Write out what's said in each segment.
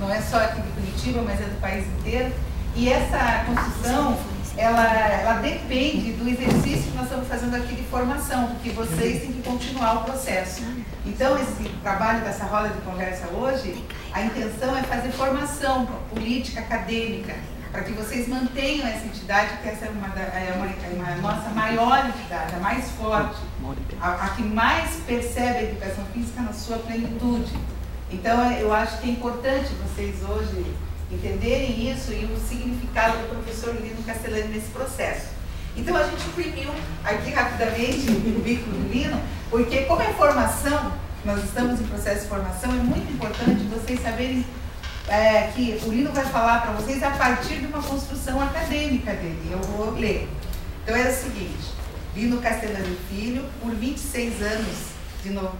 não é só aqui de Curitiba, mas é do país inteiro. E essa construção, ela depende do exercício que nós estamos fazendo aqui de formação, porque vocês têm que continuar o processo. Então, esse trabalho dessa roda de conversa hoje, a intenção é fazer formação política, acadêmica, para que vocês mantenham essa entidade, que essa é uma nossa maior entidade, a mais forte, a que mais percebe a educação física na sua plenitude. Então, eu acho que é importante vocês hoje entenderem isso e o significado do professor Lino Castellani nesse processo. Então, a gente imprimiu aqui rapidamente o currículo do Lino, porque como é formação, nós estamos em processo de formação, é muito importante vocês saberem que o Lino vai falar para vocês a partir de uma construção acadêmica dele. Eu vou ler. Então, é o seguinte: Lino Castellani Filho, por 26 anos,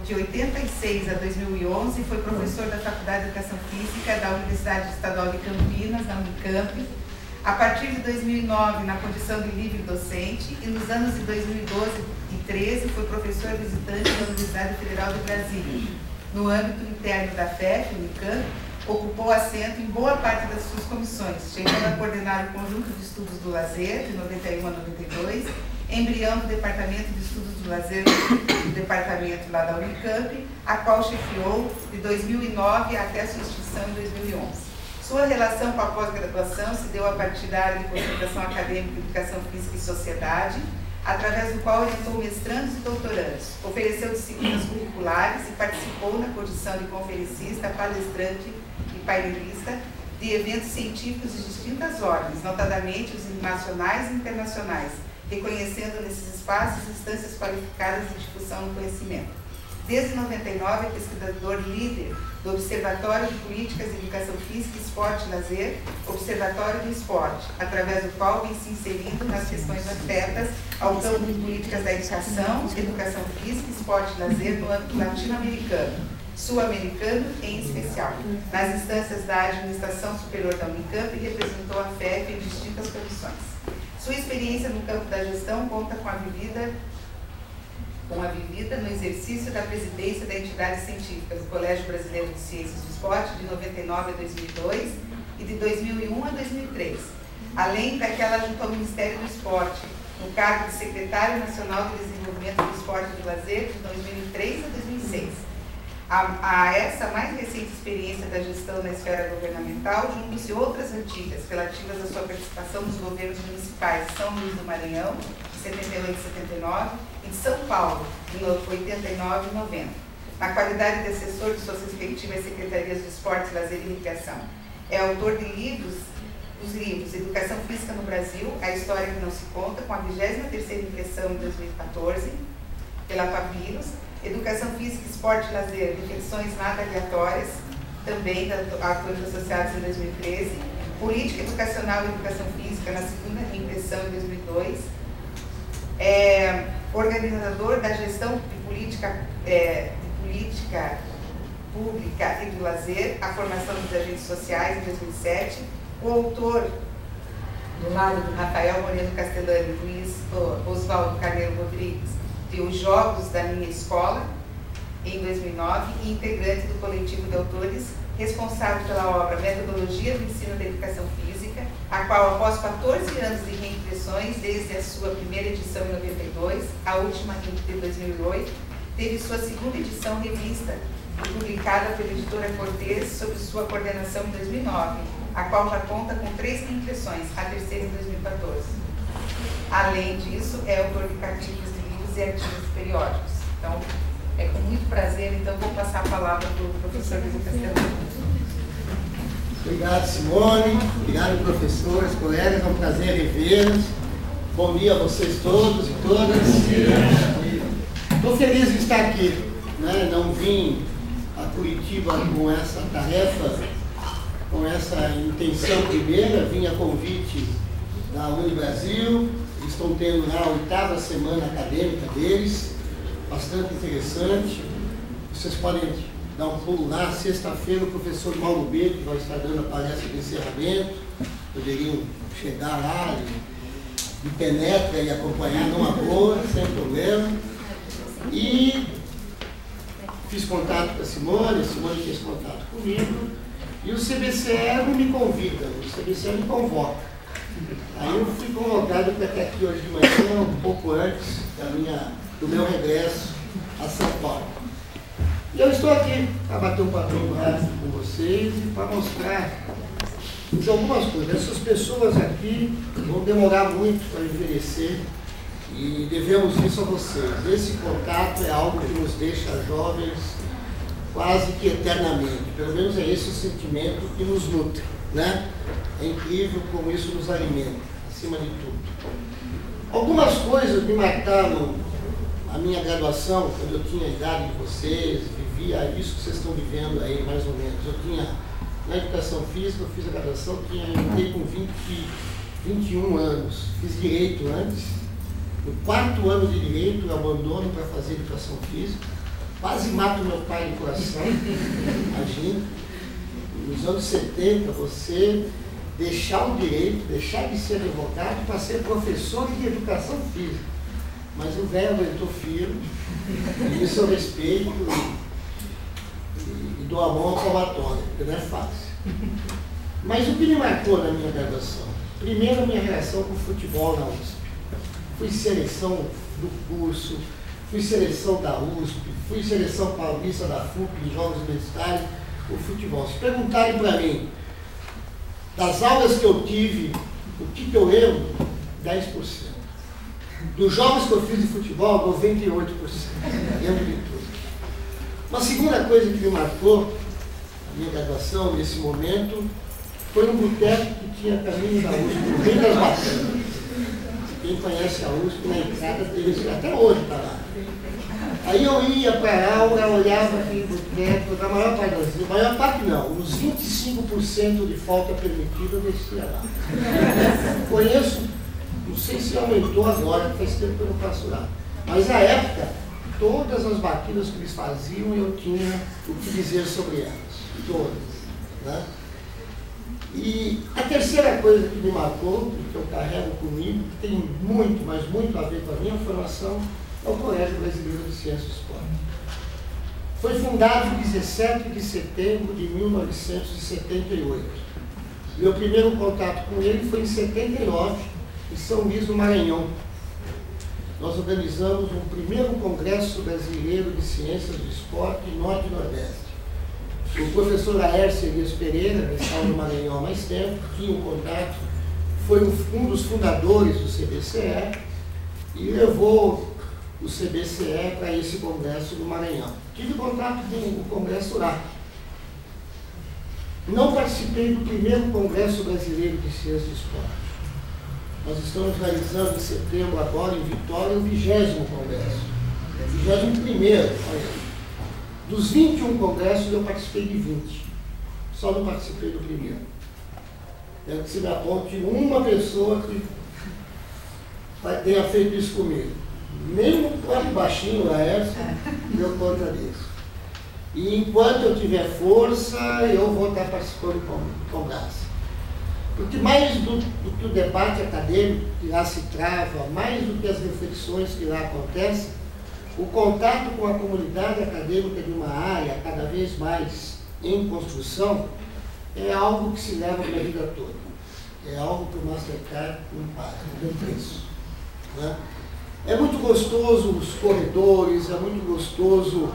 de 86 a 2011, foi professor da Faculdade de Educação Física da Universidade Estadual de Campinas, na Unicamp. A partir de 2009, na condição de livre docente, e nos anos de 2012 e 2013, foi professor visitante da Universidade Federal de Brasília. No âmbito interno da FEF, Unicamp, ocupou assento em boa parte das suas comissões, chegando a coordenar o conjunto de estudos do lazer, de 91 a 92, embrião do Departamento de Estudos do Lazer do Departamento lá da Unicamp, a qual chefiou de 2009 até a sua extinção em 2011. Sua relação com a pós-graduação se deu a partir da área de concentração acadêmica, educação física e sociedade, através do qual orientou mestrandos e doutorandos, ofereceu disciplinas curriculares e participou na condição de conferencista, palestrante e painelista de eventos científicos de distintas ordens, notadamente os nacionais e internacionais, reconhecendo nesses espaços instâncias qualificadas de difusão do conhecimento. Desde 99 é pesquisador líder do Observatório de Políticas de Educação Física, Esporte e Lazer, Observatório do Esporte, através do qual vem se inserindo nas questões afetas ao campo de políticas da educação física, esporte e lazer no âmbito latino-americano, sul-americano em especial. Nas instâncias da Administração Superior da Unicamp, representou a FEF em distintas comissões. Sua experiência no campo da gestão conta com a vivida no exercício da presidência da entidade científica do Colégio Brasileiro de Ciências do Esporte, de 99 a 2002 e de 2001 a 2003, além daquela junto ao Ministério do Esporte, no cargo de Secretário Nacional de Desenvolvimento do Esporte e do Lazer, de 2003 a 2006. A essa mais recente experiência da gestão na esfera governamental, juntam-se outras antigas, relativas à sua participação nos governos municipais de São Luís do Maranhão, de 78 e 79, e de São Paulo, de 89 e 90, na qualidade de assessor de suas respectivas secretarias de Esporte, Lazer e Recreação. É autor de os livros Educação Física no Brasil, A História que Não se Conta, com a 23ª impressão em 2014, pela Papiros, Educação Física, Esporte e Lazer, Reflexões Nada Aleatórias, também da Autores Associados em 2013, Política Educacional e Educação Física, na 2ª impressão em 2002, organizador da gestão de política pública e do lazer, a formação dos agentes sociais em 2007, o autor, do lado do Rafael Moreno Castellani, Luiz Oswaldo Carneiro Rodrigues, de Os Jogos da Minha Escola, em 2009, e integrante do coletivo de autores, responsável pela obra Metodologia do Ensino da Educação Física, a qual, após 14 anos de reimpressões, desde a sua primeira edição em 92, a última em 2008, teve sua 2ª edição revista e publicada pela editora Cortez, sob sua coordenação em 2009, a qual já conta com 3 reimpressões, a terceira em 2014. Além disso, é autor de capítulos de livros e artigos periódicos. Então, é com muito prazer, então vou passar a palavra para o professor Lino Castellani. Obrigado, Simone. Obrigado, professores, colegas. É um prazer revê-los. Bom dia a vocês todos e todas. Estou feliz de estar aqui. Não vim a Curitiba com essa tarefa, com essa intenção primeira. Vim a convite da Unibrasil. Eles estão tendo lá a 8ª semana acadêmica deles. Bastante interessante. Vocês podem dar um pulo lá. Sexta-feira o professor Mauro Beto vai estar dando a palestra de encerramento. Poderiam chegar lá e penetra e acompanhar numa boa, sem problema. E fiz contato com a Simone fez contato comigo. E o CBCE não me convida, o CBCE me convoca. Aí eu fui convocado para estar aqui hoje de manhã, um pouco antes do meu regresso a São Paulo. E eu estou aqui para bater um papel rápido com vocês e para mostrar de algumas coisas. Essas pessoas aqui vão demorar muito para envelhecer e devemos isso a vocês. Esse contato é algo que nos deixa jovens quase que eternamente. Pelo menos é esse o sentimento que nos nutre, né? É incrível como isso nos alimenta, acima de tudo. Algumas coisas me marcaram a minha graduação, quando eu tinha a idade de vocês, vivia isso que vocês estão vivendo aí, mais ou menos. Eu tinha, na educação física, eu fiz a graduação, entrei com 21 anos. Fiz direito antes. No 4º ano de direito, eu abandono para fazer educação física. Quase mato meu pai no coração, imagina. Nos anos 70, você deixar o direito, deixar de ser advogado para ser professor de educação física. Mas o velho aguentou firme, e isso eu respeito e dou a mão ao palmatório, porque não é fácil. Mas o que me marcou na minha graduação? Primeiro, a minha relação com o futebol na USP. Fui seleção do curso, fui seleção da USP, fui seleção paulista da FUP em jogos universitários, o futebol. Se perguntarem para mim, das aulas que eu tive, o que eu lembro, 10%. Dos jogos que eu fiz de futebol, 98%. Lembro de tudo. Uma segunda coisa que me marcou a minha graduação, nesse momento, foi um boteco que tinha caminho da USP, no meio das bacanas. Quem conhece a USP, na entrada deles, até hoje está lá. Aí eu ia para a aula, olhava aquele boteco, na maior parte das vezes, maior parte não, uns 25% de falta permitida eu descia lá. Conheço, não sei se aumentou agora, faz tempo que eu não passo lá. Mas na época, todas as batidas que eles faziam, eu tinha o que dizer sobre elas. Todas. Né? E a terceira coisa que me marcou, que eu carrego comigo, que tem muito, mas muito a ver com a minha formação, é o Colégio Brasileiro de Ciência e Esporte. Foi fundado em 17 de setembro de 1978. Meu primeiro contato com ele foi em 79, em São Luís do Maranhão. Nós organizamos um primeiro Congresso Brasileiro de Ciências do Esporte em Norte e Nordeste. O professor Laércio Elias Pereira, que estava no Maranhão há mais tempo, tinha um contato, foi um dos fundadores do CBCE e levou o CBCE para esse congresso no Maranhão. Tive contato com o congresso lá. Não participei do primeiro Congresso Brasileiro de Ciências do Esporte. Nós estamos realizando em setembro agora, em Vitória, o 20º congresso. 21º, olha. Dos 21 congressos, eu participei de 20. Só não participei do primeiro. Quero que você me aponte uma pessoa que tenha feito isso comigo. Nem o próprio baixinho, Laércio, deu conta disso. E enquanto eu tiver força, eu vou estar participando do congresso. Porque mais do que o debate acadêmico que lá se trava, mais do que as reflexões que lá acontecem, o contato com a comunidade acadêmica de uma área cada vez mais em construção é algo que se leva para a vida toda. É algo que o Mastercard não paga, não tem preço. Né? É muito gostoso os corredores, é muito gostoso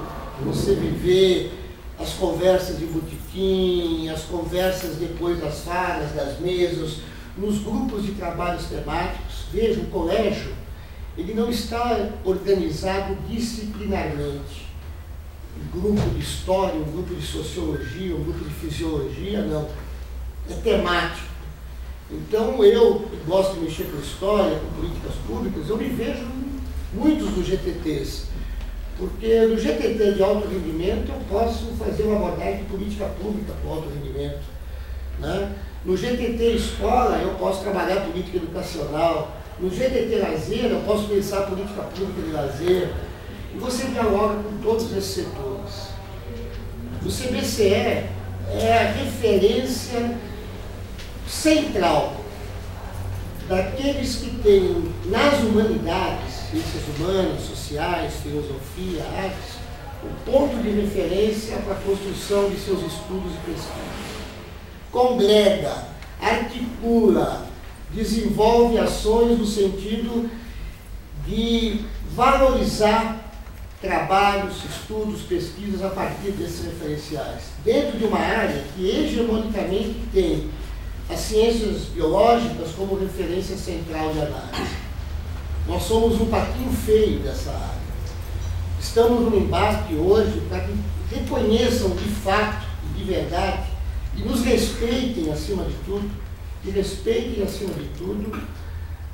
você viver as conversas de botequim, as conversas depois das falas, das mesas, nos grupos de trabalhos temáticos. Veja, o colégio, ele não está organizado disciplinarmente. Um grupo de história, um grupo de sociologia, um grupo de fisiologia, não. É temático. Então, eu que gosto de mexer com história, com políticas públicas, eu me vejo em muitos dos GTTs. Porque no GTT de alto rendimento eu posso fazer uma abordagem de política pública para o alto rendimento. Né? No GTT escola eu posso trabalhar política educacional. No GTT lazer eu posso pensar política pública de lazer. E você dialoga com todos esses setores. O CBCE é a referência central daqueles que têm nas humanidades, ciências humanas, sociais, filosofia, artes, o ponto de referência para a construção de seus estudos e pesquisas. congrega, articula, desenvolve ações no sentido de valorizar trabalhos, estudos, pesquisas a partir desses referenciais, dentro de uma área que hegemonicamente tem as ciências biológicas como referência central de análise. Nós somos um patinho feio dessa área. Estamos num embate hoje para que reconheçam de fato e de verdade e nos respeitem acima de tudo,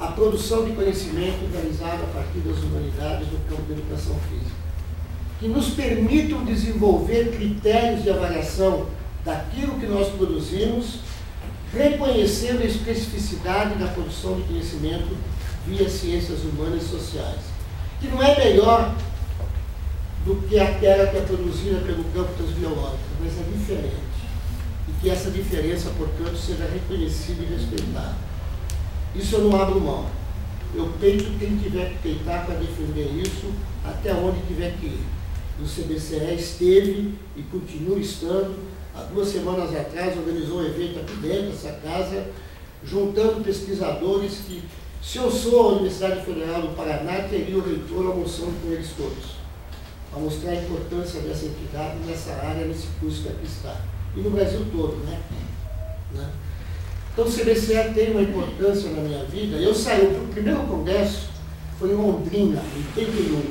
a produção de conhecimento realizada a partir das humanidades no campo da educação física, que nos permitam desenvolver critérios de avaliação daquilo que nós produzimos, reconhecendo a especificidade da produção de conhecimento via ciências humanas e sociais, que não é melhor do que aquela que é produzida pelo campo das biológicas, mas é diferente. E que essa diferença, portanto, seja reconhecida e respeitada. Isso eu não abro mão. Eu peito quem tiver que peitar para defender isso até onde tiver que ir. O CBCE esteve e continua estando. Há 2 semanas atrás organizou um evento aqui dentro dessa casa, juntando pesquisadores que, se eu sou a Universidade Federal do Paraná, teria o reitor almoçando com eles todos, para mostrar a importância dessa entidade nessa área, nesse curso que aqui está. E no Brasil todo, né? Então o CBCE tem uma importância na minha vida. Eu saí, o primeiro congresso foi em Londrina, em 81.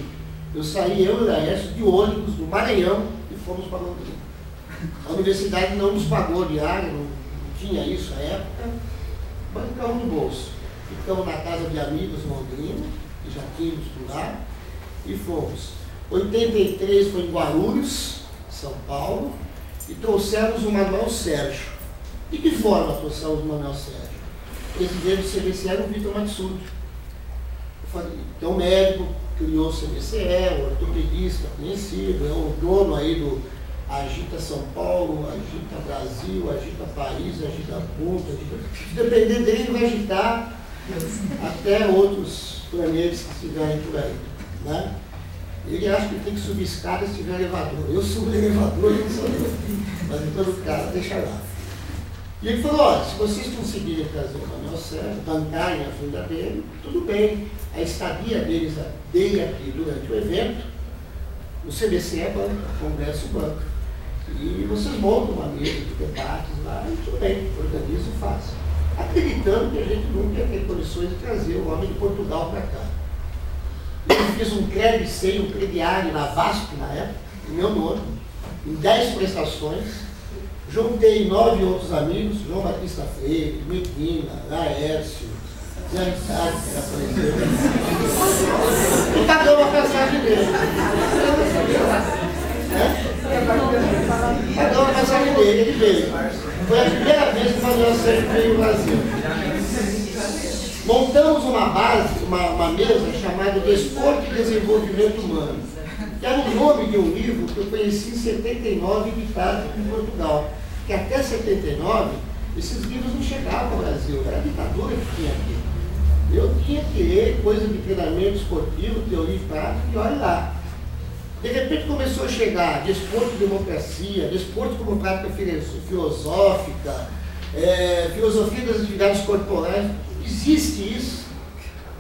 Eu saí, eu e o Laércio, de ônibus do Maranhão e fomos para Londrina. A universidade não nos pagou diária, não tinha isso à época, bancamos no bolso. Ficamos na casa de amigos em Londrina, que já tínhamos por lá, e fomos. 83 foi em Guarulhos, São Paulo, e trouxemos o Manuel Sérgio. De que forma trouxemos o Manuel Sérgio? O presidente do CBCE era o Vitor Matsuda. Então o médico criou o CBCE, o ortopedista conhecido, é o dono aí do Agita São Paulo, Agita Brasil, Agita País, Agita Mundo, se depender dele, ele vai agitar até outros planetas que estiverem por aí, né? Ele acha que tem que subir escada se tiver elevador. Eu subo elevador e não sou eu. Mas em todo caso, deixa lá. E ele falou, olha, se vocês conseguirem trazer o Manuel Sérgio, bancarem a vinda dele, tudo bem. A estadia dele aqui durante o evento, o CBCE é banca, o Congresso banca. E vocês montam uma mesa de debates lá, e tudo bem, organiza e faz. Acreditando que a gente nunca ia ter condições de trazer o homem de Portugal para cá. Eu fiz um crediário, um crediário na VASP na época, em meu nome, em 10 prestações, juntei 9 outros amigos, João Batista Freire, Medina, Laércio, Zé Ricardo, que apareceu, e pagamos a passagem dele. Pagamos a passagem dele, ele veio. Foi a primeira vez que o Manuel Sérgio veio no Brasil. Montamos uma base, uma mesa chamada Desporto e Desenvolvimento Humano, que era o nome de um livro que eu conheci em 79, editado em Portugal. Que até 79, esses livros não chegavam ao Brasil, era a ditadura que tinha aqui. Eu tinha que ler coisa de treinamento esportivo, teoria e prática, e olha lá. De repente começou a chegar desporto e democracia, desporto como prática filosófica, filosofia das atividades corporais. Existe isso?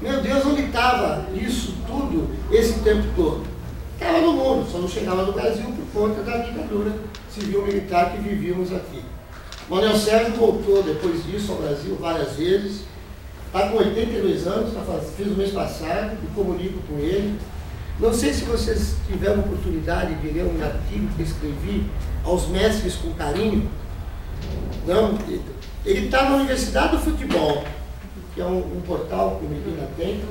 Meu Deus, onde estava isso tudo esse tempo todo? Estava no mundo, só não chegava no Brasil por conta da ditadura civil-militar que vivíamos aqui. Manuel Sérgio voltou depois disso ao Brasil várias vezes, está com 82 anos, fiz o mês passado, me comunico com ele. Não sei se vocês tiveram oportunidade de ler um artigo que escrevi aos mestres com carinho. Não, ele está na Universidade do Futebol, que é um portal que o Medina tem.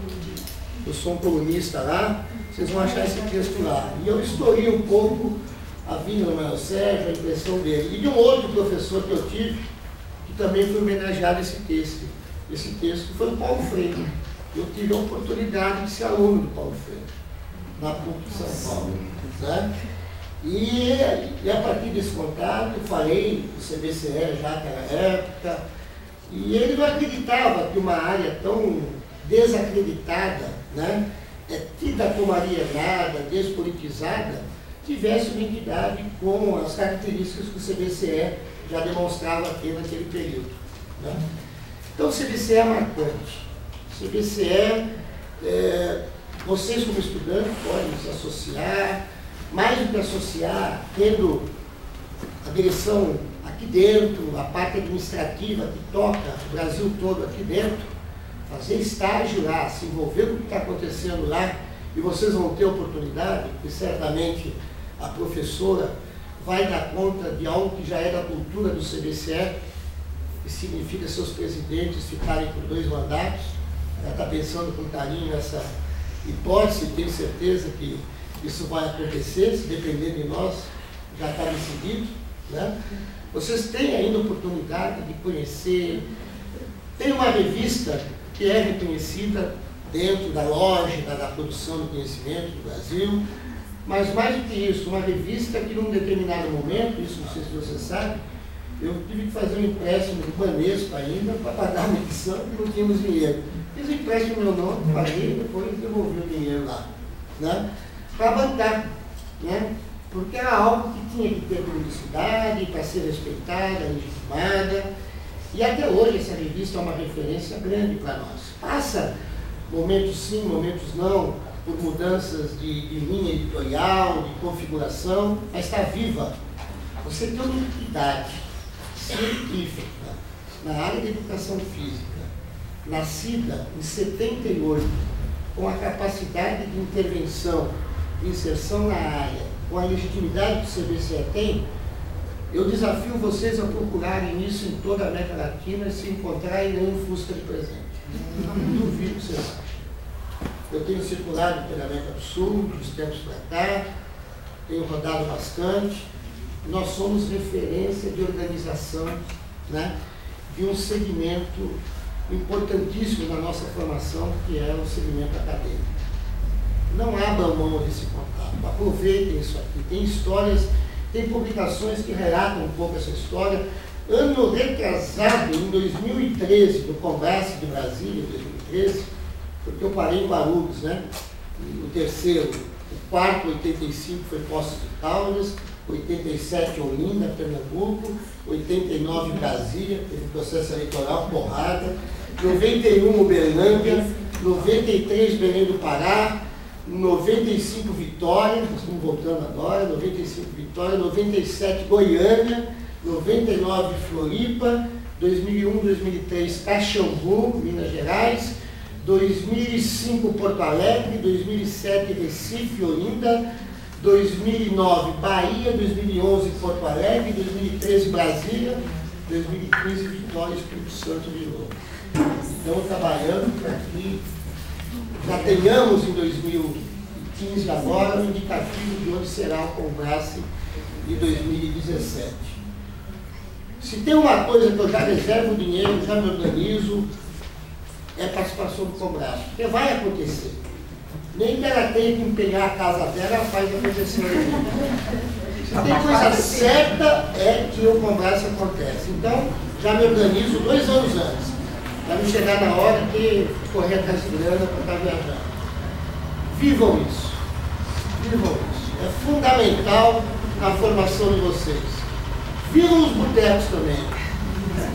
Eu sou um colunista lá, vocês vão achar esse texto lá. E eu estourei um pouco a vinda do Manuel Sérgio, a impressão dele. E de um outro professor que eu tive, que também foi homenageado esse texto. Esse texto foi o Paulo Freire. Eu tive a oportunidade de ser aluno do Paulo Freire, na PUC de São Paulo. Né? E a partir desse contato, falei do CBCE já naquela época, e ele não acreditava que uma área tão desacreditada, né, tida como alienada, despolitizada, tivesse uma entidade com as características que o CBCE já demonstrava ter naquele período. Né? Então o CBCE é marcante. O CBCE, vocês como estudantes podem se associar, mais do que associar, tendo a direção aqui dentro, a parte administrativa que toca o Brasil todo aqui dentro, fazer estágio lá, se envolver com o que está acontecendo lá, e vocês vão ter oportunidade, porque certamente a professora vai dar conta de algo que já é da cultura do CBCE, que significa seus presidentes ficarem por 2 mandatos. Ela está pensando com carinho nessa hipótese, tenho certeza que isso vai acontecer, se depender de nós, já está decidido. Né? Vocês têm ainda oportunidade de conhecer, tem uma revista que é reconhecida dentro da lógica da produção do conhecimento do Brasil, mas mais do que isso, uma revista que num determinado momento, isso não sei se você sabe, eu tive que fazer um empréstimo do Banesco ainda para pagar uma edição que não tínhamos dinheiro. Fiz o empréstimo no meu nome, paguei e depois devolvi o dinheiro lá, né? Para bancar, né? Porque era algo que tinha que ter publicidade, para ser respeitada, legitimada, e até hoje essa revista é uma referência grande para nós. Passa momentos sim, momentos não, por mudanças de linha editorial, de configuração, mas está viva. Você tem uma entidade científica na área de educação física, nascida em 78, com a capacidade de intervenção, de inserção na área, com a legitimidade que o CBCE tem. Eu desafio vocês a procurarem isso em toda a América Latina e se encontrarem nenhum Fusca de presente. Duvido que vocês achem. Eu tenho circulado pela América do Sul, dos tempos para cá, tenho rodado bastante. Nós somos referência de organização, né, de um segmento importantíssimo na nossa formação, que é o segmento acadêmico. Não abram mão desse contato, aproveitem isso aqui. Tem histórias, tem publicações que relatam um pouco essa história. Ano retrasado, em 2013, no Congresso de Brasília, em 2013, porque eu parei em Guarulhos, né? O terceiro, o quarto, 85, foi Poços de Caldas, 87, Olinda, Pernambuco, 89, Brasília, teve processo eleitoral, porrada, 91, Uberlândia, 93, Belém do Pará, 95, Vitória, nós estamos voltando agora, 95, Vitória, 97, Goiânia, 99, Floripa, 2001, 2003, Caxambu, Minas Gerais, 2005, Porto Alegre, 2007, Recife, Olinda, 2009, Bahia, 2011, Porto Alegre, 2013, Brasília, 2015, Vitória, Espírito Santo de novo. Então, trabalhando para que já tenhamos em 2015 agora o indicativo de onde será o Congresso de 2017. Se tem uma coisa que eu já reservo dinheiro, já me organizo, é a participação do Congresso, porque vai acontecer. Nem que ela tenha que empenhar a casa dela, ela faz acontecer. Se tem coisa certa, é que o Congresso acontece. Então, já me organizo 2 anos antes, para não chegar na hora de correr atrás de grana para estar viajando. Vivam isso. Vivam isso. É fundamental na formação de vocês. Vivam os botecos também.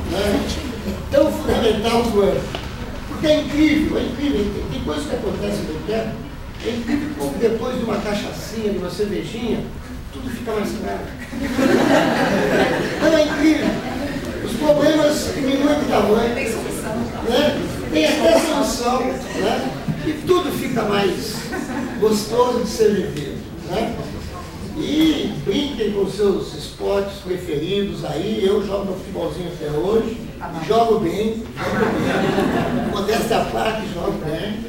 Né? É tão fundamental quanto. Porque é incrível. Tem coisas que acontecem no boteco. É incrível como depois de uma cachaçinha, de uma cervejinha, tudo fica mais claro. Não, é incrível. Os problemas diminuem de tamanho. Tem solução. Né? Tem até solução. Né? E tudo fica mais gostoso de ser vivido. Né? E brinquem com seus esportes preferidos aí. Eu jogo meu futebolzinho até hoje. Jogo bem. Modéstia à parte, jogo bem.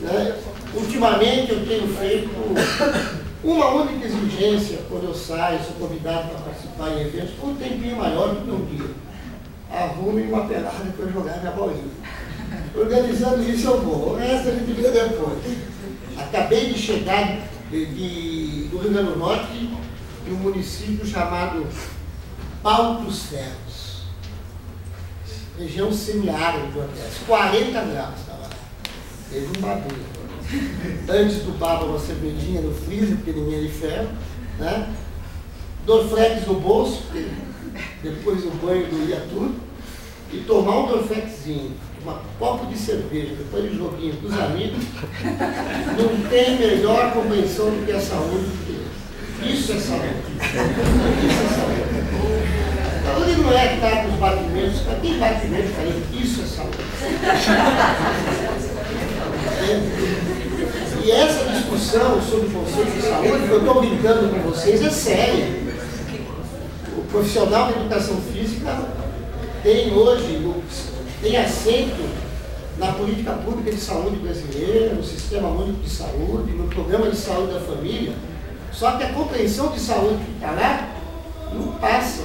Né? Ultimamente eu tenho feito uma única exigência quando eu saio, sou convidado para participar em eventos, com um tempinho maior do que um dia. Arrume uma pelada para eu jogar minha bolinha. Organizando isso eu vou, o resto a gente vê depois. Acabei de chegar do Rio Grande do Norte, de um município chamado Pau dos Ferros, região semiárida do Nordeste, 40 graus estava lá. Teve um bagulho. Antes tomava uma cervejinha no freezer, porque ninguém é de ferro, né? Dorflex no bolso, porque depois do banho doía tudo, e tomar um Dorfexzinho, um copo de cerveja, depois de joguinho com os amigos, não tem melhor compreensão do que a saúde. Isso é saúde. Isso é saúde. Saúde não é estar com os batimentos, tem batimento para isso é saúde. E essa discussão sobre o conceito de saúde, que eu estou brincando com vocês, é séria. O profissional de educação física tem hoje, tem assento na política pública de saúde brasileira, no Sistema Único de Saúde, no Programa de Saúde da Família, só que a compreensão de saúde que está lá não passa.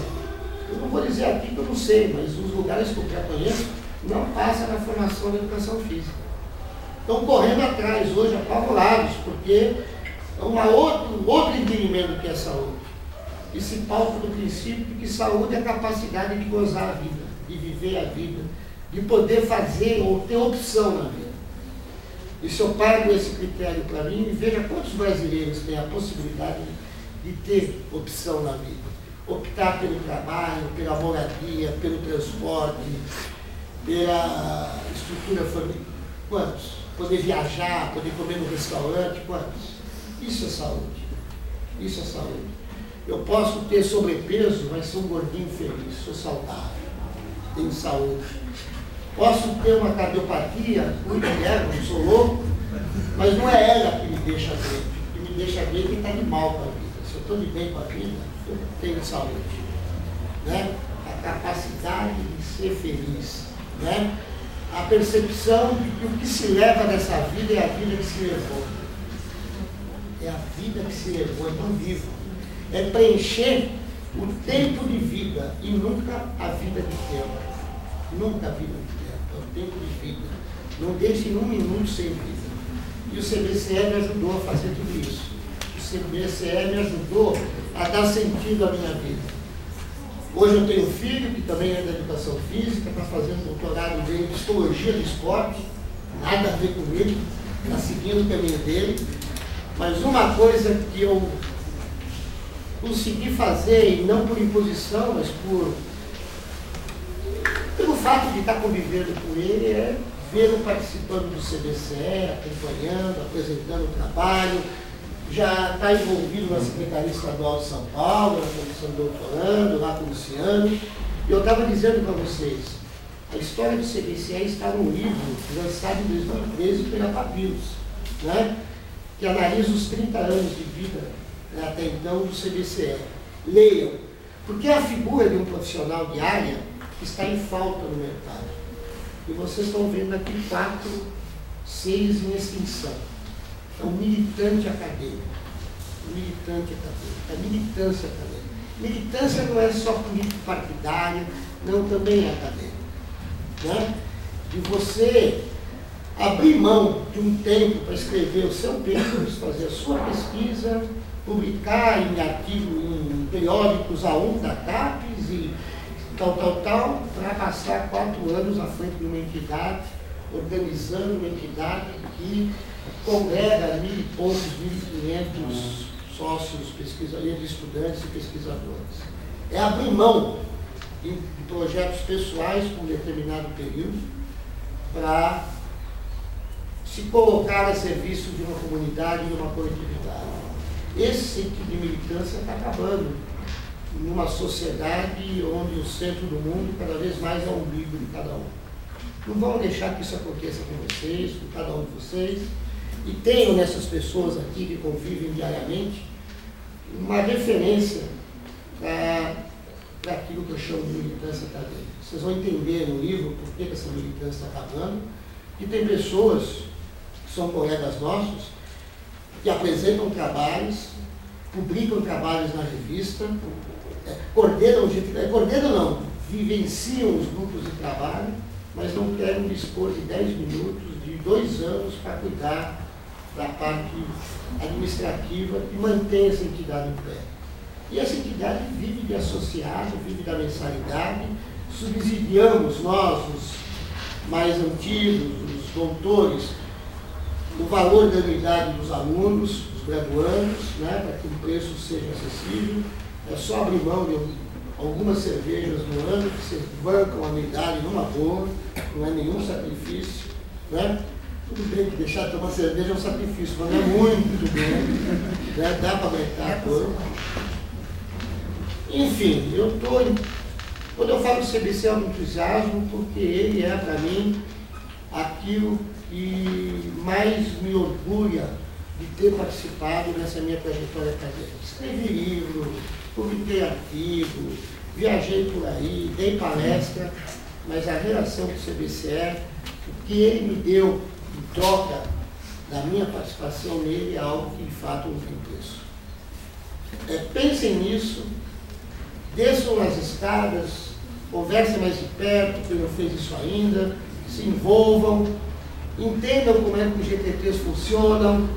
Eu não vou dizer aqui que eu não sei, mas os lugares que eu já conheço não passa na formação da educação física. Estão correndo atrás hoje, apavorados, porque é outro entendimento que é saúde. E se pauta do princípio de que saúde é a capacidade de gozar a vida, de viver a vida, de poder fazer ou ter opção na vida. E se eu paro esse critério para mim, veja quantos brasileiros têm a possibilidade de ter opção na vida. Optar pelo trabalho, pela moradia, pelo transporte, pela estrutura familiar. Quantos? Poder viajar, poder comer no restaurante, quantos? Isso é saúde. Isso é saúde. Eu posso ter sobrepeso, mas sou um gordinho feliz, sou saudável, tenho saúde. Posso ter uma cardiopatia, muito dela, não sou louco, mas não é ela que me deixa doente. O que me deixa doente é quem está de mal com a vida. Se eu estou de bem com a vida, eu tenho saúde. Né? A capacidade de ser feliz. Né? A percepção de que o que se leva nessa vida é a vida que se levou. É a vida que se levou, é tão vivo. É preencher o tempo de vida e nunca a vida de tempo. Nunca a vida de tempo, é o tempo de vida. Não deixe um minuto sem vida. E o CBCE me ajudou a fazer tudo isso. O CBCE me ajudou a dar sentido à minha vida. Hoje eu tenho um filho que também é da educação física, está fazendo doutorado em psicologia do esporte, nada a ver comigo, está seguindo o caminho dele. Mas uma coisa que eu consegui fazer, e não por imposição, mas pelo fato de estar convivendo com ele, é vê-lo participando do CBCE, acompanhando, apresentando o trabalho, já está envolvido na Secretaria Estadual de São Paulo, na comissão de doutorando, lá com o Luciano. E eu estava dizendo para vocês, a história do CBCE está num livro lançado em 2013 pela Papiros, né? Que analisa os 30 anos de vida, né, até então, do CBCE. Leiam, porque é a figura de um profissional de área que está em falta no mercado. E vocês estão vendo aqui 4 seres em extinção. É um militante acadêmico. Militante acadêmico. É militância acadêmica. Militância não é só político-partidária, não, também é acadêmica. Né? De você abrir mão de um tempo para escrever o seu paper, fazer a sua pesquisa, publicar em artigo, em periódicos A1 da CAPES e tal, para passar 4 anos à frente de uma entidade, organizando uma entidade que congrega 1.000 e poucos, 1.500 sócios, pesquisadores, estudantes e pesquisadores. É abrir mão de projetos pessoais por um determinado período para se colocar a serviço de uma comunidade e de uma coletividade. Esse sentido de militância está acabando numa sociedade onde o centro do mundo cada vez mais é o umbigo de cada um. Não vamos deixar que isso aconteça com vocês, com cada um de vocês. E tenho nessas pessoas aqui que convivem diariamente uma referência para aquilo que eu chamo de militância acadêmica. Vocês vão entender no livro por que essa militância está acabando. E tem pessoas que são colegas nossos que apresentam trabalhos, publicam trabalhos na revista, coordenam não, vivenciam os grupos de trabalho, mas não querem dispor de 10 minutos, de 2 anos para cuidar da parte administrativa e manter essa entidade em pé. E essa entidade vive de associado, vive da mensalidade, subsidiamos nós, os mais antigos, os doutores, o valor da anuidade dos alunos, dos graduandos, né, para que o preço seja acessível. É só abrir mão de algumas cervejas no ano, que vocês bancam a anuidade numa boa, não é nenhum sacrifício, né? Tudo bem que deixar de tomar cerveja é um sacrifício, mas não é muito bem, né? Dá para aguentar a coisa. Enfim, quando eu falo do CBC é um entusiasmo, porque ele é, para mim, aquilo que mais me orgulha de ter participado nessa minha trajetória acadêmica. Escrevi livro, publiquei artigo, viajei por aí, dei palestra, mas a relação com o CBCE, o que ele me deu em troca da minha participação nele é algo que de fato não tem preço. Pensem nisso, desçam as escadas, conversem mais de perto, quem não fez isso ainda, se envolvam, entendam como é que os GTTs funcionam,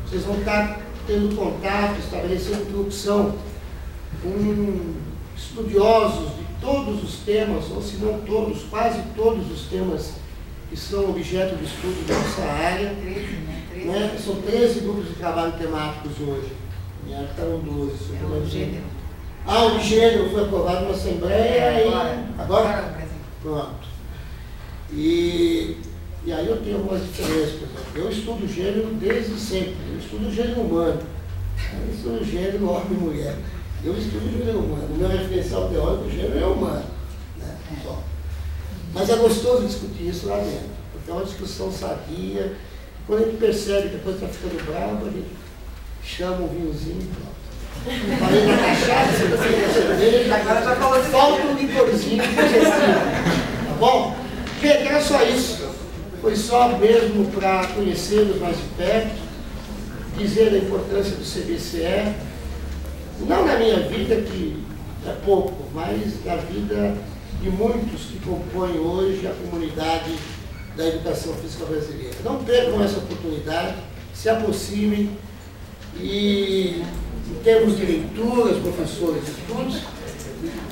vocês vão estar tendo contato, estabelecendo interrupção com estudiosos de todos os temas, ou se não todos, quase todos os temas que são objeto de estudo da nossa área. 13, né? São 13 grupos de trabalho temáticos hoje. Minha área estavam 12. É o gênero. O gênero foi aprovado na Assembleia agora? Pronto. E aí eu tenho algumas diferenças, por exemplo. Eu estudo gênero desde sempre. Eu estudo gênero humano. Eu estudo gênero homem e mulher. Eu estudo gênero humano. O meu referencial teórico do gênero é humano. Né? Só. Mas é gostoso discutir isso lá dentro. Porque é uma discussão sadia. Quando a gente percebe que a coisa está ficando brava, a gente chama um vinhozinho e pronto. Falei da cachaça, você quer cerveja, agora já falou de falta um licorzinho tá bom? Gente, era só isso. Foi só mesmo para conhecê-los mais de perto, dizer a importância do CBCE, não na minha vida, que é pouco, mas na vida de muitos que compõem hoje a comunidade da educação física brasileira. Não percam essa oportunidade, se aproximem e, em termos de leituras, professores, estudos,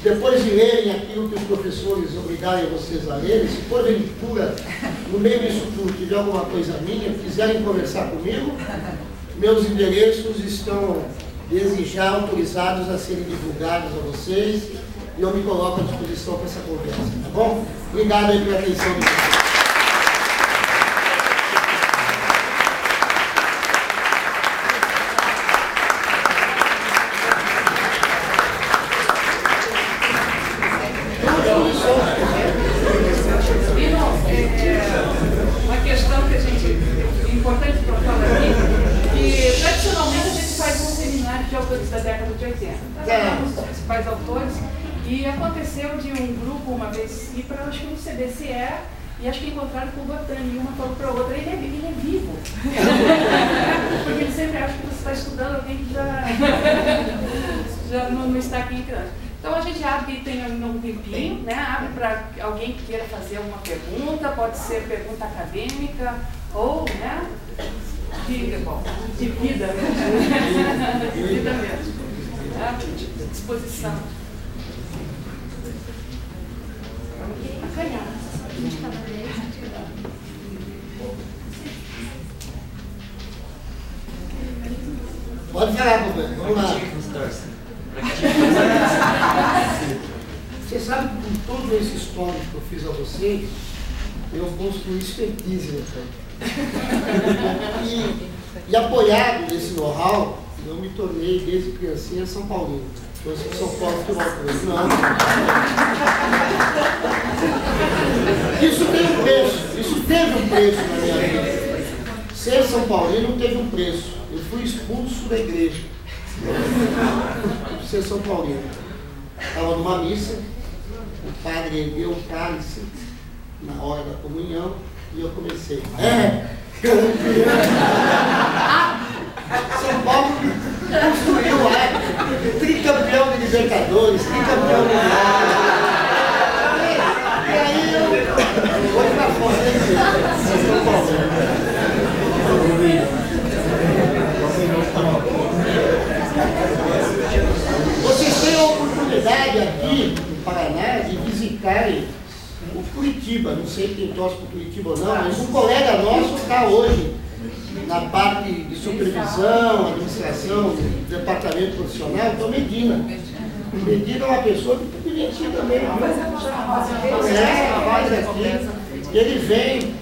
depois de lerem aquilo que os professores obrigarem vocês a lerem, se porventura, no meio disso tudo, tiver alguma coisa minha, quiserem conversar comigo, meus endereços estão, desde já, autorizados a serem divulgados a vocês e eu me coloco à disposição para essa conversa, tá bom? Obrigado aí pela atenção de vocês. Uma questão que a gente, importante para falar aqui, que tradicionalmente a gente faz um seminário de autores da década de 80. Trazemos os principais autores e aconteceu de um grupo uma vez ir para, acho que no CBCE, e acho que encontraram com o Botani, e uma falou para a outra, ele é vivo. Porque ele sempre acha que você está estudando alguém que já não está aqui entre nós. Então a gente abre, tem um tempinho, né? Abre para alguém que queira fazer uma pergunta, pode ser pergunta acadêmica ou, né? De vida mesmo. De vida mesmo. Né? De disposição. Acanhar. Pode falar, Roberto. Vamos lá. Você sabe que com todo esse histórico que eu fiz a vocês, eu construí expertise no campo. E apoiado nesse know-how, eu me tornei, desde criancinha, São Paulino. Eu sou São Paulo que não. Isso tem um preço. Isso teve um preço na minha vida. Ser São Paulino teve um preço. Eu fui expulso da igreja. Ser São Paulino. Estava numa missa, o padre ergueu o cálice na hora da comunhão e eu comecei. São Paulo construiu o tricampeão de Libertadores, tricampeão mundial. E aí eu vou pra fora, São Paulo. Vocês têm a oportunidade aqui no Paraná de visitarem o Curitiba. Não sei quem torce para o Curitiba ou não, mas um colega nosso está hoje na parte de supervisão, administração, departamento profissional, então Medina. Medina é uma pessoa que poderia ser também. Ele vem,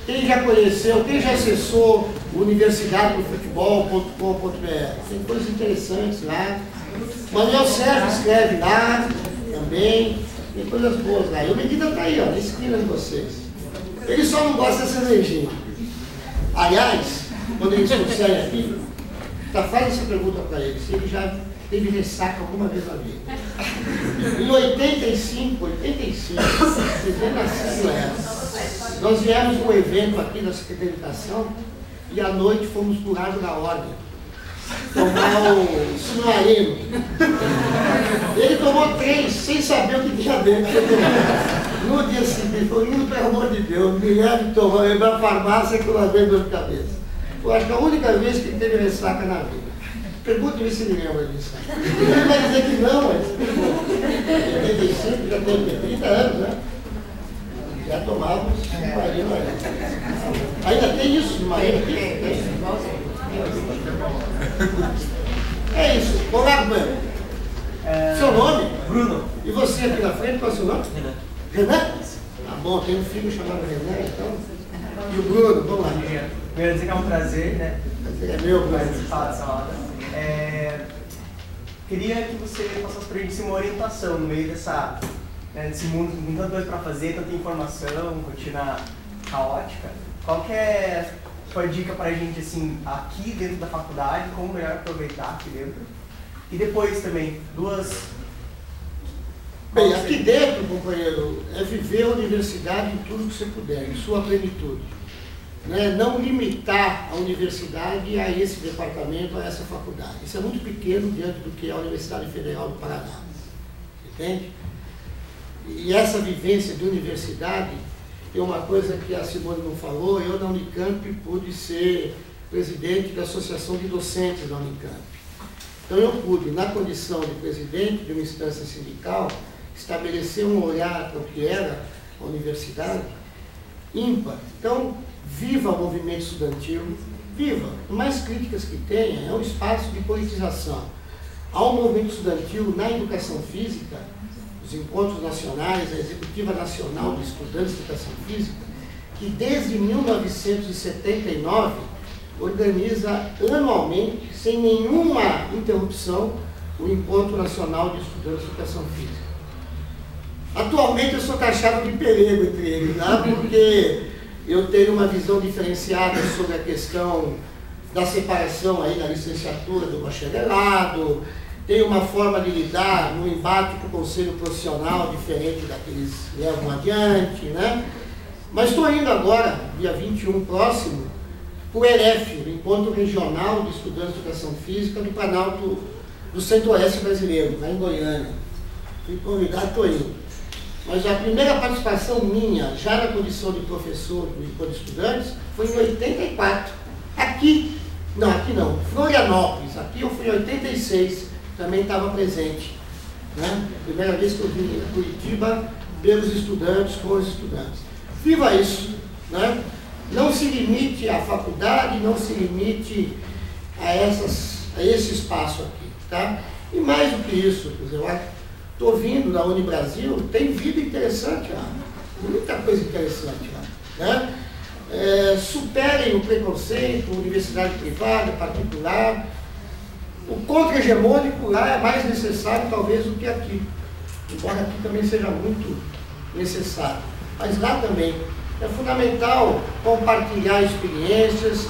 quem já conheceu, quem já acessou universidadedofutebol.com.br, tem coisas interessantes lá. Manuel Sérgio escreve lá também, tem coisas boas lá. E o Medina está aí, ó, na esquina de vocês. Ele só não gosta dessa cervejinha. Aliás, quando eles conseguem aqui, faz essa pergunta para ele, se ele já teve ressaca alguma vez na vida. Em 85, vocês nem nascido era. Nós viemos para um evento aqui da Secretaria de Educação e à noite fomos para o Rádio da Ordem tomar o submarino. Ele tomou 3 sem saber o que tinha dentro. No dia seguinte, ele falou, pelo amor de Deus, me leve tomar, eu ir para a farmácia que eu lavei dor de cabeça. Eu acho que a única vez que ele teve ressaca na vida. Pergunte-me se ele lembra disso. Ele vai dizer que não, mas 85, já tem 30 anos, né? Já tomávamos submarino aí. Ainda tem isso, submarino aqui? É isso. Olá, mano. Seu nome? Bruno. E você aqui na frente, qual é o seu nome? Renan. Renan? Tá bom, tem um filho chamado Renan, então. E o Bruno, vamos lá. Primeiro dizer que é um prazer, né? Prazer é meu, Bruno. Participar dessa aula. Queria que você passasse para a gente uma orientação no meio desse mundo com tanta coisa para fazer, tanta informação, rotina caótica. Qual que é a sua dica para a gente, assim, aqui dentro da faculdade, como melhor aproveitar aqui dentro? E depois também, Bem, aqui dentro, companheiro, é viver a universidade em tudo que você puder, em sua plenitude. Né? Não limitar a universidade a esse departamento, a essa faculdade. Isso é muito pequeno diante do que é a Universidade Federal do Paraná. Entende? E essa vivência de universidade é uma coisa que a Simone não falou. Eu, na Unicamp, pude ser presidente da Associação de Docentes da Unicamp. Então, eu pude, na condição de presidente de uma instância sindical, estabelecer um olhar para o que era a universidade ímpar. Então, viva o movimento estudantil, viva. Por mais críticas que tenha, é um espaço de politização. Há um movimento estudantil na educação física, os encontros nacionais, a Executiva Nacional de Estudantes de Educação Física, que desde 1979 organiza anualmente, sem nenhuma interrupção, o Encontro Nacional de Estudantes de Educação Física. Atualmente eu sou taxado de pelego entre eles, né? Porque eu tenho uma visão diferenciada sobre a questão da separação aí da licenciatura do bacharelado, tenho uma forma de lidar no embate com o conselho profissional diferente da que eles levam adiante, né? Mas estou indo agora, dia 21 próximo, para o EREF, o Encontro Regional de Estudantes de Educação Física do Planalto do Centro-Oeste Brasileiro, lá em Goiânia. Fui convidado, estou indo. Mas a primeira participação minha, já na condição de professor do Encontro de Estudantes, foi em 84. Aqui não, Florianópolis. Aqui eu fui em 86, também estava presente. Né? Primeira vez que eu vim em Curitiba, pelos estudantes, com os estudantes. Viva isso! Né? Não se limite à faculdade, não se limite a esse espaço aqui. Tá? E mais do que isso, quer dizer, estou vindo da Unibrasil, tem vida interessante lá, muita coisa interessante lá. Né? Superem o preconceito, universidade privada, particular. O contra-hegemônico lá é mais necessário talvez do que aqui, embora aqui também seja muito necessário. Mas lá também é fundamental compartilhar experiências.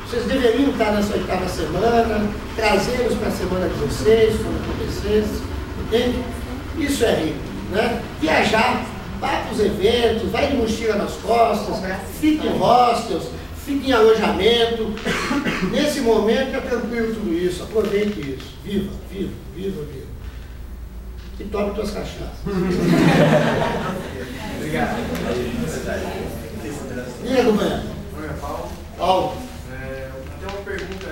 Vocês deveriam estar nessa 8ª semana, trazê-los para a semana de vocês, quando acontecesse, entende? Isso é rico, né? Viajar, vá para os eventos, vai de mochila nas costas, fique em hostels, fique em alojamento. Nesse momento é tranquilo tudo isso, aproveite isso. Viva, viva, viva, viva. E tome tuas cachaças. Obrigado. E aí, companheiro? Oi, Paulo. Paulo. Até uma pergunta,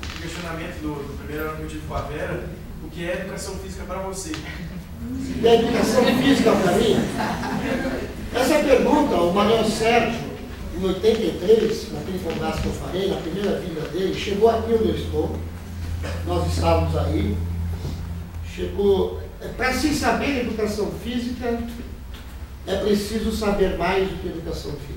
um questionamento do primeiro ano que eu tive com a Vera. O que é educação física para você? E a educação física para mim? Essa pergunta, o Manuel Sérgio, em 83, naquele congresso que eu falei, na primeira vinda dele, chegou aqui onde eu estou, nós estávamos aí, chegou. Para se saber educação física, é preciso saber mais do que educação física.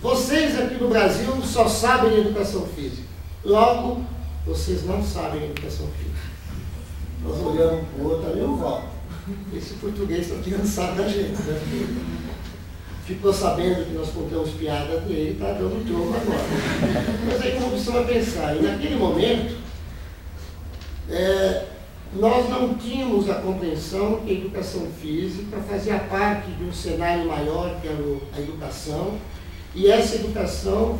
Vocês aqui no Brasil só sabem educação física. Logo, vocês não sabem educação física. Nós olhamos para o outro ali, eu volto. Esse português está cansado da gente, né? Ficou sabendo que nós contamos piada dele, está dando troco agora. Mas aí como costuma pensar, e naquele momento, nós não tínhamos a compreensão que a educação física fazia parte de um cenário maior que era a educação, e essa educação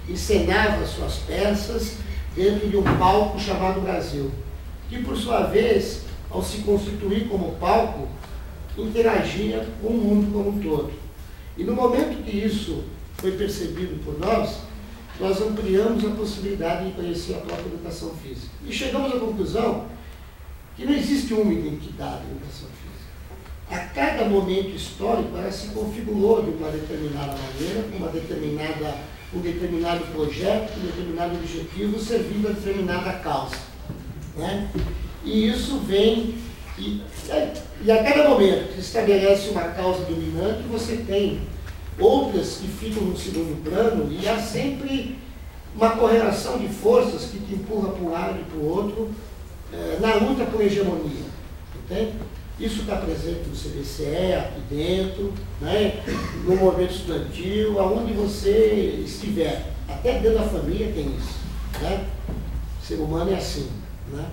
encenava suas peças dentro de um palco chamado Brasil, que por sua vez, ao se constituir como palco, interagia com o mundo como um todo. E no momento que isso foi percebido por nós ampliamos a possibilidade de conhecer a própria educação física. E chegamos à conclusão que não existe uma identidade da educação física. A cada momento histórico, ela se configurou de uma determinada maneira, com um determinado projeto, um determinado objetivo, servindo a determinada causa. Né? E isso vem, e a cada momento que se estabelece uma causa dominante, você tem outras que ficam no segundo plano, e há sempre uma correlação de forças que te empurra para um lado e para o outro, na luta por hegemonia. Entende? Isso está presente no CBCE, aqui dentro, né? No movimento estudantil, aonde você estiver, até dentro da família tem isso. Né? O ser humano é assim. Né?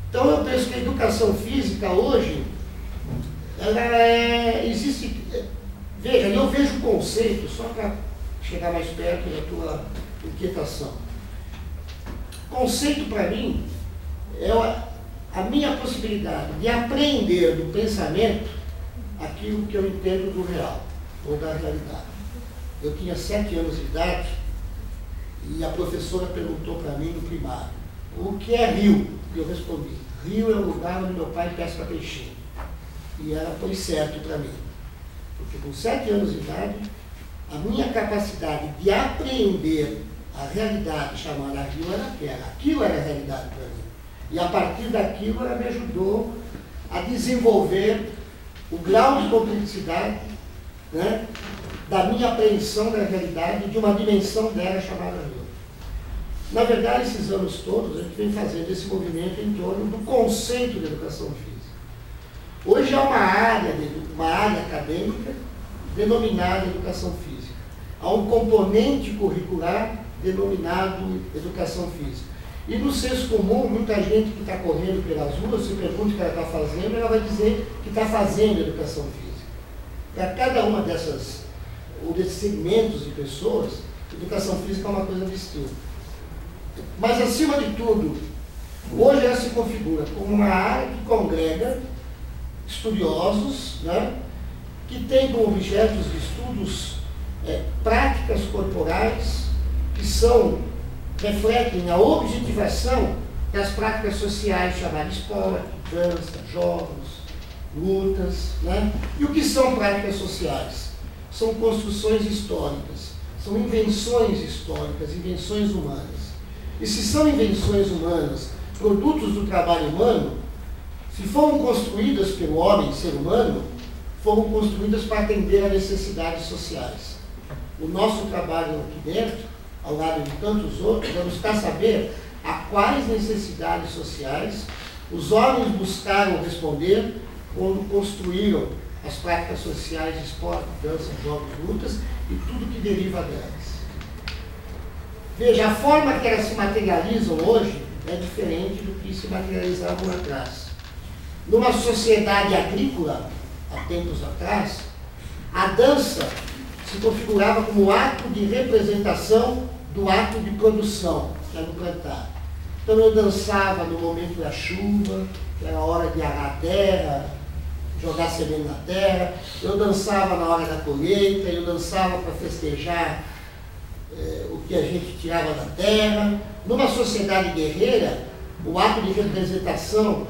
Então eu penso que a educação física hoje, existe. Veja, eu vejo o conceito, só para chegar mais perto da tua inquietação. Conceito para mim é a minha possibilidade de apreender do pensamento aquilo que eu entendo do real, ou da realidade. Eu tinha 7 anos de idade e a professora perguntou para mim no primário, o que é rio? E eu respondi, rio é o lugar onde meu pai pesca peixinho. E ela foi certo para mim. Porque com 7 anos de idade, a minha capacidade de aprender a realidade chamada rio era aquela. Aquilo era a realidade para mim. E a partir daquilo ela me ajudou a desenvolver o grau de complexidade, né, da minha apreensão da realidade, de uma dimensão dela chamada rio. Na verdade, esses anos todos, a gente vem fazendo esse movimento em torno do conceito de educação física. Hoje há uma área acadêmica denominada educação física. Há um componente curricular denominado educação física. E no senso comum, muita gente que está correndo pelas ruas, se pergunta o que ela está fazendo, ela vai dizer que está fazendo educação física. Para cada uma desses segmentos de pessoas, educação física é uma coisa distinta. Mas, acima de tudo, hoje ela se configura como uma área que congrega estudiosos, né, que tem como objetos de estudos práticas corporais que refletem a objetivação das práticas sociais chamadas esporte, dança, jogos, lutas. Né? E o que são práticas sociais? São construções históricas, são invenções históricas, invenções humanas. E se são invenções humanas, produtos do trabalho humano, se foram construídas pelo homem, ser humano, foram construídas para atender a necessidades sociais. O nosso trabalho aqui dentro, ao lado de tantos outros, é buscar saber a quais necessidades sociais os homens buscaram responder quando construíram as práticas sociais de esporte, dança, jogos, lutas e tudo que deriva delas. Veja, a forma que elas se materializam hoje é diferente do que se materializavam lá atrás. Numa sociedade agrícola, há tempos atrás, a dança se configurava como ato de representação do ato de produção, que era o plantar. Então eu dançava no momento da chuva, que era a hora de arar a terra, jogar semente na terra, eu dançava na hora da colheita, eu dançava para festejar o que a gente tirava da terra. Numa sociedade guerreira, o ato de representação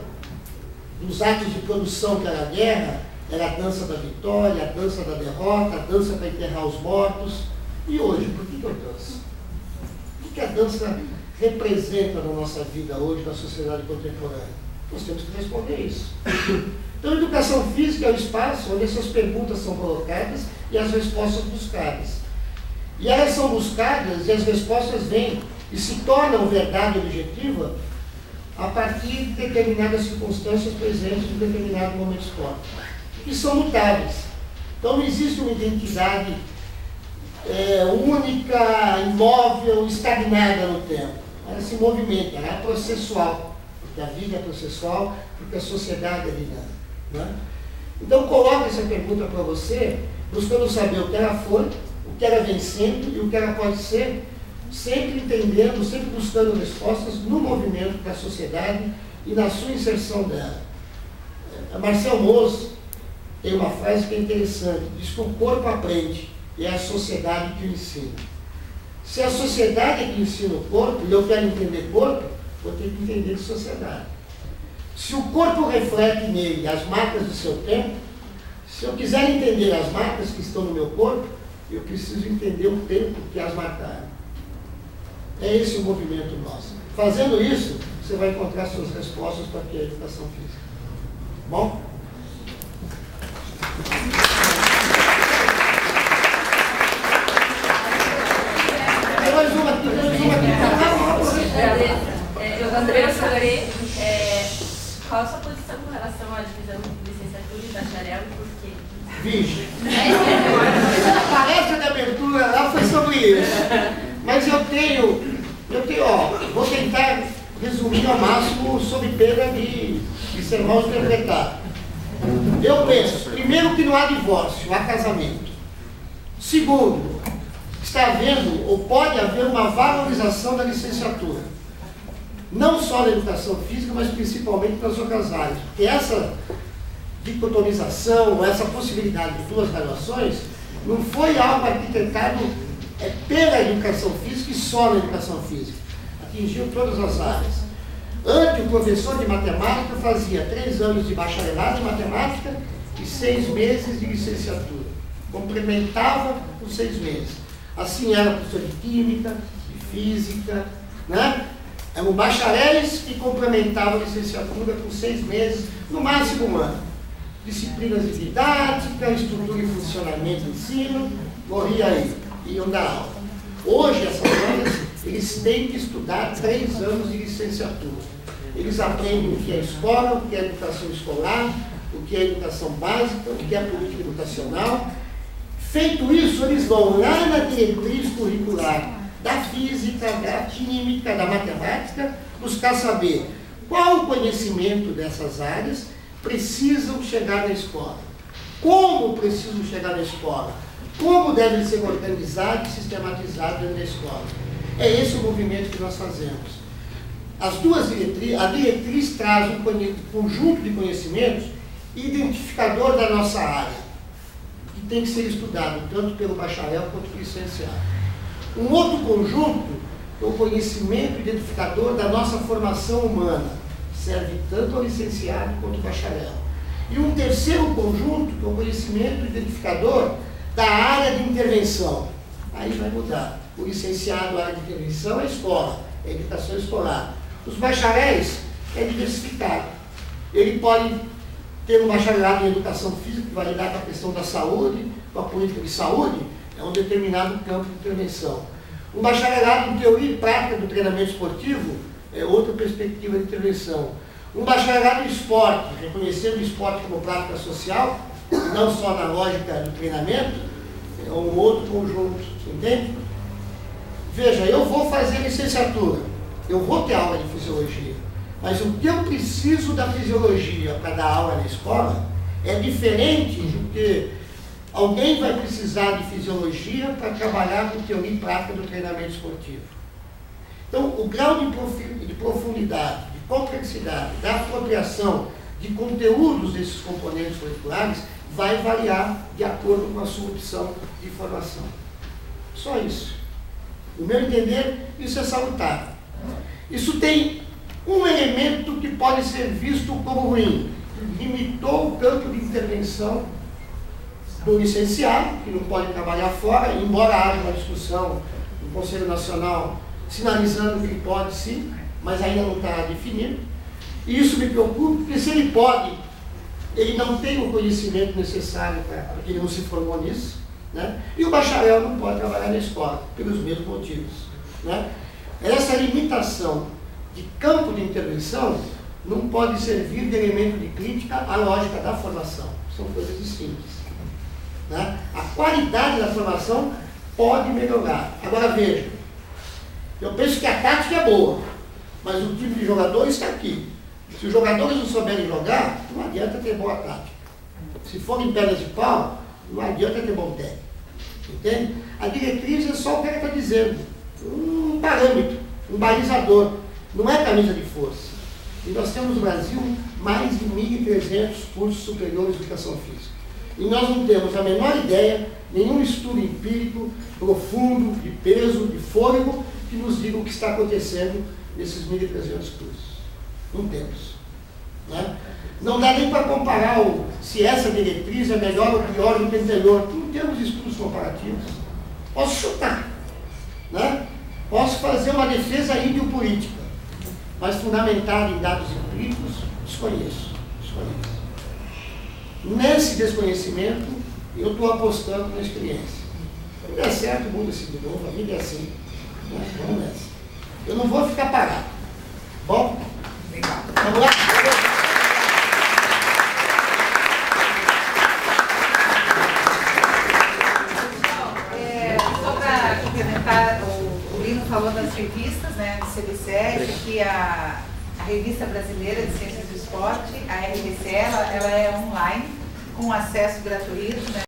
dos atos de produção que era a guerra, era a dança da vitória, a dança da derrota, a dança para enterrar os mortos. E hoje, por que eu danço? O que a dança representa na nossa vida hoje, na sociedade contemporânea? Nós temos que responder isso. Então, a educação física é o espaço onde essas perguntas são colocadas e as respostas buscadas. E elas são buscadas e as respostas vêm e se tornam verdade objetiva a partir de determinadas circunstâncias presentes em determinado momento histórico, que são mutáveis. Então, não existe uma identidade única, imóvel, estagnada no tempo. Ela se movimenta, ela é processual, porque a vida é processual, porque a sociedade é dinâmica. Né? Então, coloque essa pergunta para você, buscando saber o que ela foi, o que ela vem sendo e o que ela pode ser, sempre entendendo, sempre buscando respostas no movimento da sociedade e na sua inserção dela. A Marcel Mauss tem uma frase que é interessante, diz que o corpo aprende e é a sociedade que o ensina. Se a sociedade é que ensina o corpo, e eu quero entender corpo, vou ter que entender de sociedade. Se o corpo reflete nele as marcas do seu tempo, se eu quiser entender as marcas que estão no meu corpo, eu preciso entender o tempo que as marcaram. É esse o movimento nosso. Fazendo isso, você vai encontrar suas respostas para que é a educação física. Bom? Tem mais uma aqui. André Soare, qual a sua posição com relação à divisão de licenciatura e bacharel e por quê? Vixe. A palestra de abertura lá foi sobre isso. Mas eu tenho, vou tentar resumir ao máximo sob pena de ser mal interpretado. Eu penso, primeiro, que não há divórcio, há casamento. Segundo, está havendo, ou pode haver, uma valorização da licenciatura. Não só na educação física, mas principalmente nas outras áreas. Porque essa dicotomização, essa possibilidade de duas graduações, não foi algo arquitetado pela educação física e só na educação física. Atingiu todas as áreas. Antes, o professor de matemática fazia 3 anos de bacharelado em matemática e 6 meses de licenciatura. Complementava os 6 meses. Assim era professor de química, de física, né? Eram bacharéis que complementavam a licenciatura com 6 meses, no máximo 1 ano. Disciplinas de didática, estrutura e funcionamento do ensino, morria aí, iam dar aula. Hoje, essas áreas, eles têm que estudar 3 anos de licenciatura. Eles aprendem o que é escola, o que é educação escolar, o que é educação básica, o que é política educacional. Feito isso, eles vão lá na diretriz curricular da física, da química, da matemática, buscar saber qual o conhecimento dessas áreas precisam chegar na escola. Como precisam chegar na escola? Como devem ser organizados e sistematizado dentro da escola? É esse o movimento que nós fazemos. As duas diretrizes, a diretriz traz um conjunto de conhecimentos identificador da nossa área, que tem que ser estudado tanto pelo bacharel quanto pelo licenciado. Um outro conjunto é o conhecimento identificador da nossa formação humana, serve tanto ao licenciado quanto ao bacharel. E um terceiro conjunto é o conhecimento identificador da área de intervenção. Aí vai mudar. O licenciado, a área de intervenção é a escola, é a educação escolar. Os bacharéis é diversificado. Ele pode ter um bacharelado em educação física, que vai lidar com a questão da saúde, com a política de saúde, é um determinado campo de intervenção. Um bacharelado em teoria e prática do treinamento esportivo é outra perspectiva de intervenção. Um bacharelado em esporte, reconhecendo o esporte como prática social, não só na lógica do treinamento, é um outro conjunto, entende? Veja, eu vou fazer licenciatura, eu vou ter aula de fisiologia, mas o que eu preciso da fisiologia para dar aula na escola é diferente do que alguém vai precisar de fisiologia para trabalhar com teoria e prática do treinamento esportivo. Então, o grau de profundidade, de complexidade, da apropriação de conteúdos desses componentes curriculares vai variar de acordo com a sua opção de formação. Só isso. No meu entender, isso é salutar. Isso tem um elemento que pode ser visto como ruim. Limitou o campo de intervenção do licenciado, que não pode trabalhar fora, embora haja uma discussão no Conselho Nacional sinalizando que pode sim, mas ainda não está definido. E isso me preocupa, porque se ele pode, ele não tem o conhecimento necessário porque ele não se formou nisso, né? E o bacharel não pode trabalhar na escola, pelos mesmos motivos, né? Essa limitação de campo de intervenção não pode servir de elemento de crítica à lógica da formação. São coisas distintas, né? A qualidade da formação pode melhorar. Agora veja, eu penso que a tática é boa, mas o tipo de jogador está aqui. Se os jogadores não souberem jogar, não adianta ter boa tática. Se forem pernas de pau, não adianta ter bom técnico. Entende? A diretriz é só o que ela está dizendo. Um parâmetro, um balizador. Não é camisa de força. E nós temos no Brasil mais de 1.300 cursos superiores de educação física. E nós não temos a menor ideia, nenhum estudo empírico, profundo, de peso, de fôlego, que nos diga o que está acontecendo nesses 1.300 cursos. Não temos. Né? Não dá nem para comparar se essa diretriz é melhor ou pior do que a anterior. Não temos estudos comparativos. Posso chutar. Né? Posso fazer uma defesa ideopolítica, mas fundamentada em dados empíricos, desconheço. Nesse desconhecimento, eu estou apostando na experiência. Se der certo, muda-se de novo, a vida é assim. Né? Vamos nessa. Eu não vou ficar parado. Bom? Legal. Vamos lá? Só para complementar, o Lino falou das revistas, né, do CB7, que a Revista Brasileira de Ciências do Esporte, a RBC, ela é online, com acesso gratuito, né?